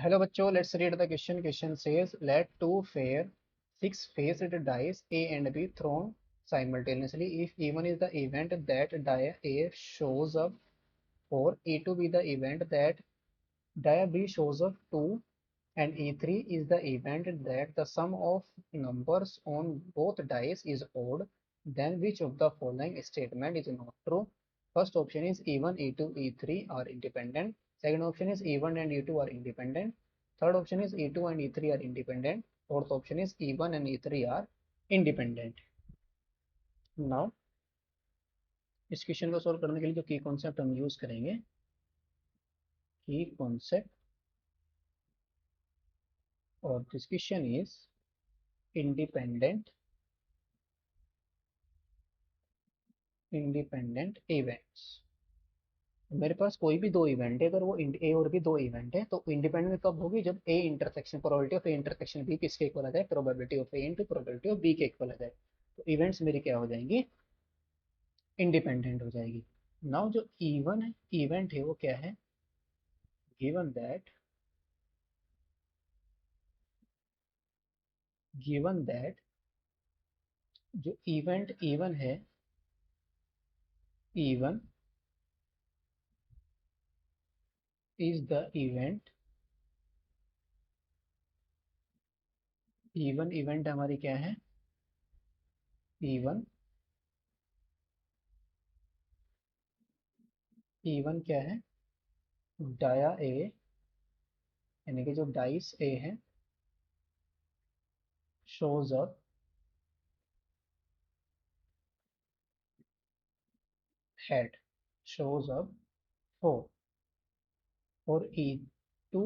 Hello बच्चों, let's read the question. Question says, let two fair six-faced dice A and B thrown simultaneously. If E1 is the event that die A shows up, or E2 be the event that die B shows up too, and E3 is the event that the sum of numbers on both dice is odd, then which of the following statement is not true? First option is E1, E2, E3 are independent. Second option is E1 and E2 are independent. Third option is E2 and E3 are independent. Fourth option is E1 and E3 are independent. Now इस question को solve करने के लिए जो की concept हम use करेंगे, की कॉन्सेप्ट और this question is independent independent events. मेरे पास कोई भी दो इवेंट है, अगर वो ए और बी दो इवेंट है तो इंडिपेंडेंट कब होगी? जब A intersection probability of A intersection B किसके इक्वल आ जाए? Probability of A into probability of B के इक्वल आ जाए। तो इवेंट्स मेरी क्या हो जाएंगी? इंडिपेंडेंट हो जाएगी। नाउ जो इवन है इवेंट है वो क्या है? गिवन दैट जो इवेंट इवन है, even is the event, even event हमारी क्या है? इवन इवन क्या है? डाया ए, यानी कि जो डाइस ए है, shows up head, shows up 4, और E2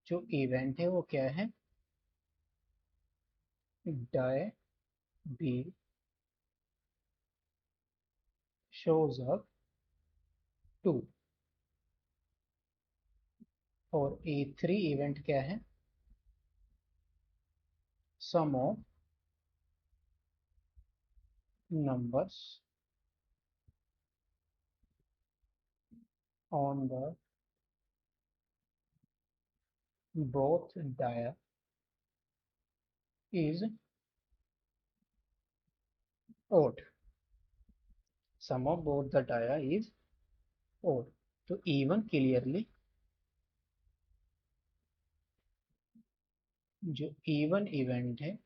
जो इवेंट है वो क्या है? die B shows up 2, और E3 इवेंट क्या है? sum of numbers on the both dia is odd, sum of both the dia is odd। तो इवन क्लियरली जो इवन इवेंट है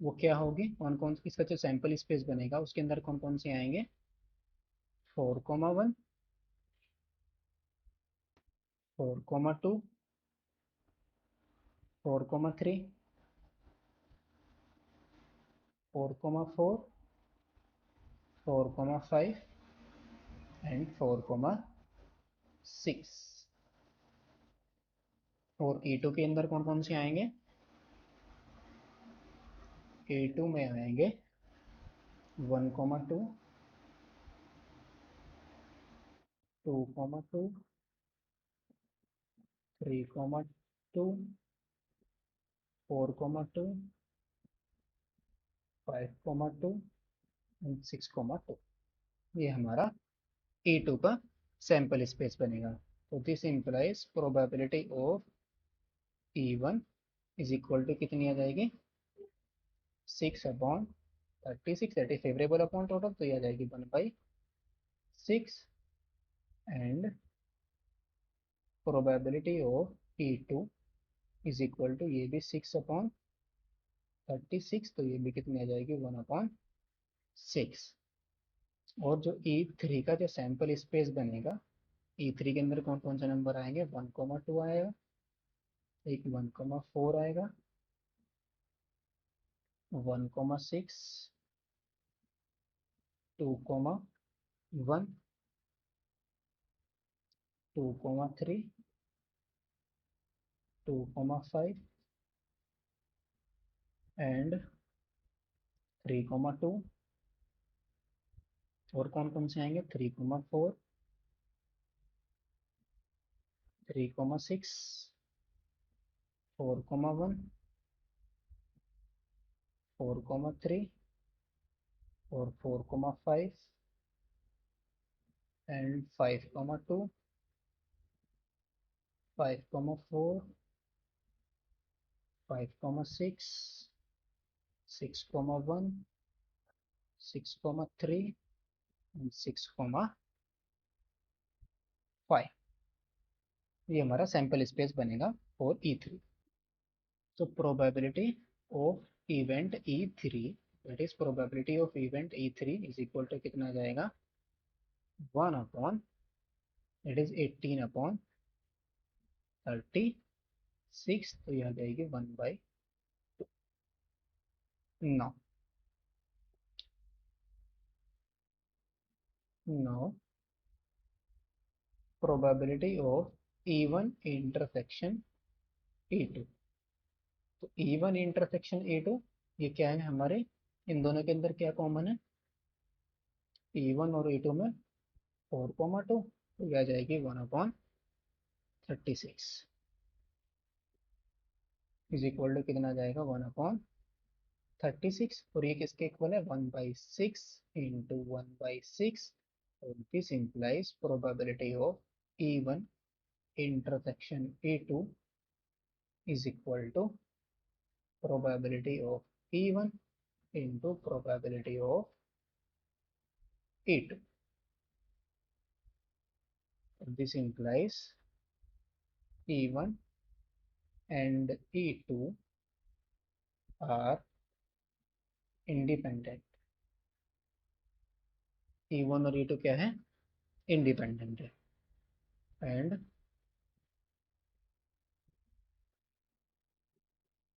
वो क्या होगी? कौन कौन इसका जो सैंपल स्पेस बनेगा उसके अंदर कौन कौन से आएंगे? 4,1, 4,2, 4,3, 4,4, 4,5 एंड 4,6। और E2 के अंदर कौन कौन से आएंगे? E2 में आएंगे 1,2, 2,2, 3,2, 4,2, 5,2 एंड 6,2। ये हमारा E2 का सैंपल स्पेस बनेगा। तो this implies probability of E1 is equal to कितनी आ जाएगी? 6/36, that is favourable upon total, तो ये आ जाएगी 1/6। And probability of E2 is equal to, ये भी 6/36, तो ये भी कितनी आ जाएगी? 1/6। और जो E3 का जो सैंपल स्पेस बनेगा, E3 के अंदर कौन कौन से नंबर आएंगे? 1,2 आएगा, एक 1,4 आएगा, 1,6, 2,1, 2,3, 2,5 एंड 3,2। और कौन कौन से आएंगे? 3,4, 3,6, 4,1, 4,3 और 4,5 एंड 5,2, 5,4, 5,6, 6,1, 6,3 and 6,5। ये हमारा सैंपल स्पेस बनेगा फॉर E3। तो probability of event E3, that is probability of event E3 is equal to कितना आ जाएगा, 1 अपॉन, दैट इज 18 अपॉन 36, तो यह आ जाएगी 1/2। Now now probability of E1 intersection E2। तो E1 इंटरसेक्शन E2, ये क्या है हमारे, इन दोनों के अंदर क्या कॉमन है, E1 और E2 में 4,2, तो यह आ जाएगी 1/36 इज इक्वल टू कितना आ जाएगा, 1/36। और ये किसके इक्वल है, 1/6 इंटू 1/6। और this implies probability of E1 intersection E2 is equal to probability of E1 into probability of E2. This implies E1 and E2 are independent. E1 और E2 क्या है, इंडिपेंडेंट है। And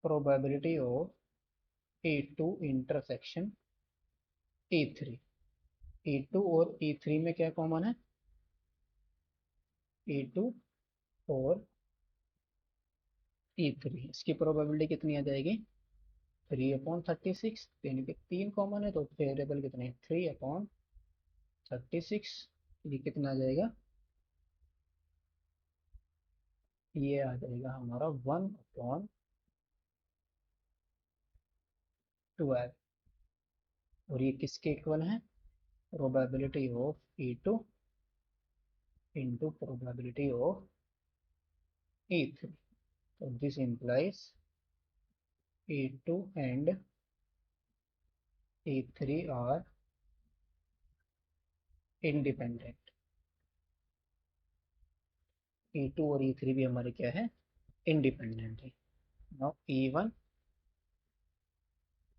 probability of E2 intersection E3, E2 और E3 में क्या common है, E2 और E3, इसकी प्रोबेबिलिटी कितनी आ जाएगी, 3/36, यानी कि 3 कॉमन है, तो वेरिएबल कितने, 3/36। ये कितना आ जाएगा, ये आ जाएगा हमारा 1/12। और ये किसके इक्वल है, probability of E2 into probability of E3। तो this implies E2 and E3 are independent. E2 और E3 भी हमारे क्या है, इंडिपेंडेंट है। Now E1,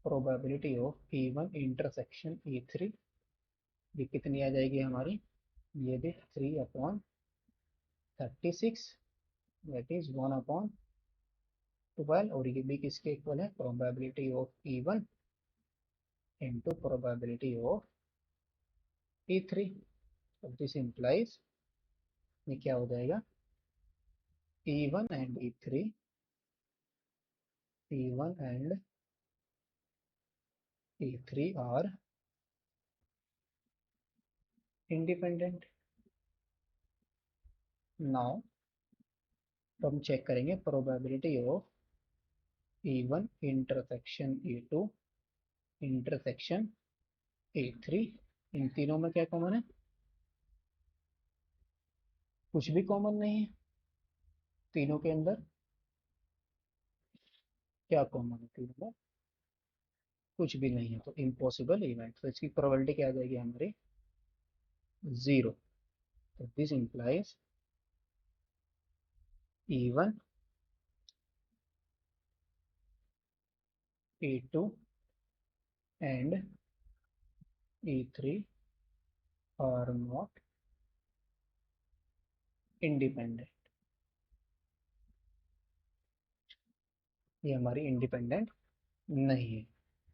probability of E1 intersection E3, ये कितनी आ जाएगी हमारी, ये भी 3/36, दैट इज 1/12। और ये भी किसके इक्वल है, probability of E1 into probability of E3। This implies, ये क्या हो जाएगा, E1 and E3, E1 and E3 are independent. Now तो हम चेक करेंगे probability of E1 intersection E2 intersection E3। इन तीनों में क्या कॉमन है, कुछ भी कॉमन नहीं है। तीनों के अंदर क्या कॉमन है, तीनों में कुछ भी नहीं है, तो इम्पॉसिबल इवेंट। तो इसकी प्रोबेबिलिटी क्या आ जाएगी हमारी, 0। तो this implies E1, E2 and E3 are not independent. ये हमारी इंडिपेंडेंट नहीं है।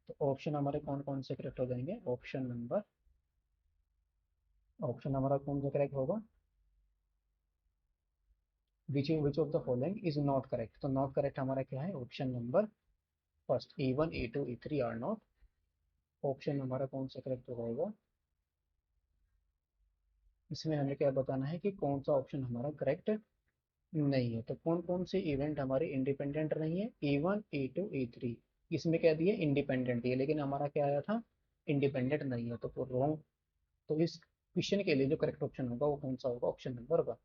तो ऑप्शन हमारे कौन कौन से करेक्ट हो जाएंगे, ऑप्शन हमारा कौन सा करेक्ट होगा, which of the following is not correct. तो नॉट करेक्ट हमारा क्या है, option number first, E1 E2 E3 are not. Option हमारा कौन सा करेक्ट हो जाएगा, इसमें हमें क्या बताना है कि कौन सा ऑप्शन हमारा करेक्ट नहीं है। तो कौन कौन से इवेंट हमारे इंडिपेंडेंट नहीं है, E1 E2 E3, इसमें क्या दिए, इंडिपेंडेंट दिए, लेकिन हमारा क्या आया था, इंडिपेंडेंट नहीं है, तो रॉन्ग। तो इस क्वेश्चन के लिए जो करेक्ट ऑप्शन होगा वो कौन सा होगा, option number 1।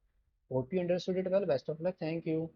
Hope you understood it well. Best of luck. Thank you.